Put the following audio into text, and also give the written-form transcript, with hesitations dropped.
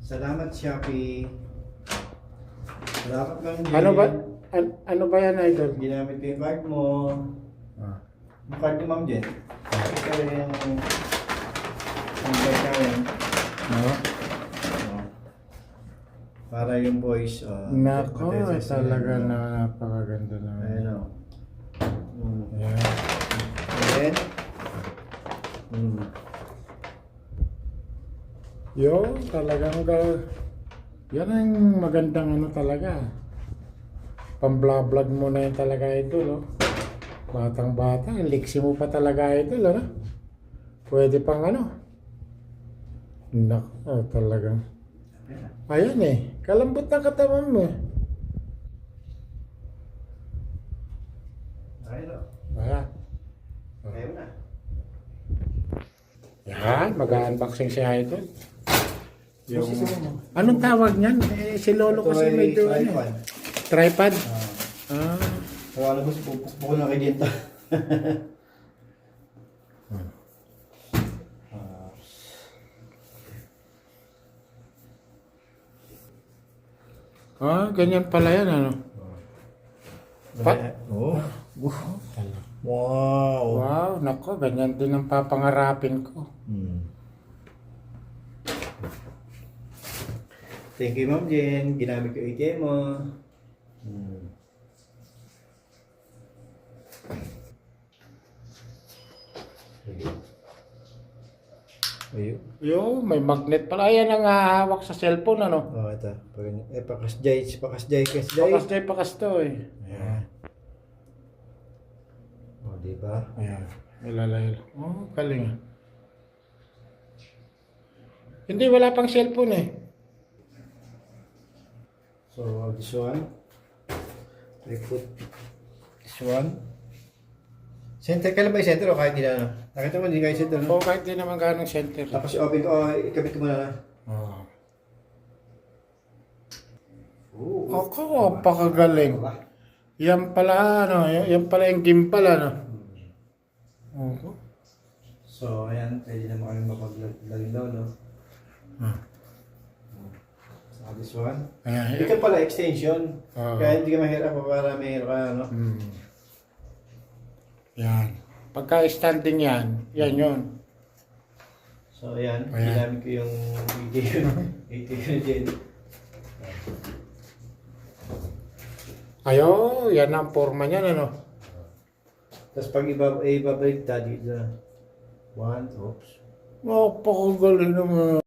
Salamat, Shopee. Salamat lang din. Ano ba yan, idol? Ginamit ko yung card mo. Ah. Yung card ni Ma'am Jen. Ito yung card namin. No? Para yung voice. Nako, talaga na napakaganda naman. Ayun o. Ayan. And then, Yo, talagang yan ang magandang ano talaga. Pambla-vlog mo na yun talaga idol, oh. Batang-bata, liksi mo pa talaga idol, ano? Pwede pang ano? Nako, talagang. Ayan eh, kalambot ng katawan mo. ayun o. Ayan. Ayun na. Yan, mag-unboxing si idol. Yung, Yung, anong tawag niyan? Si Lolo kasi medyo ano, tripod. tripod. Ah. Kung ano gusto, pupukpuk na kay dito. Ganyan pala yan, ano? Oh. Wow. Wow, nako, ganyan din ang papangarapin ko. Thank you, Ma'am Jen. Ginamit ko ATM mo. Ayun. Yo, may magnet pala. Ayan ang hawak sa cellphone, ano? Oh, ito. Pakasjay. Pakas to eh. Ayan. Oh, diba? Ayan. Ilalay. Oh, galing. Hindi, wala pang cellphone eh. So, this one. I put this one. Center, kailan ba yung center o kahit hindi na? Nakita mo, hindi kayo center, no? O kahit di naman ganong center. Tapos open ko, ikabit ko muna na. Oh. Oo. Ako, pakagaling. Yan pala, ano? Yan pala yung gimbal, ano? Oo. So, ayan, pwede naman kami mapaglagin daw, no? So, this one. Ayan. Ito pala, extension. Kaya hindi ka mahirap para mahirap ka, no? Yan. Pagka standing yan, yan yun. So, ayan, Ayan. ginamit ko yung ATM din. Ayo, yan ang forma niyan, ano? Tapos pag ibabalik dito na. One, oops. Oh, pakagaling naman.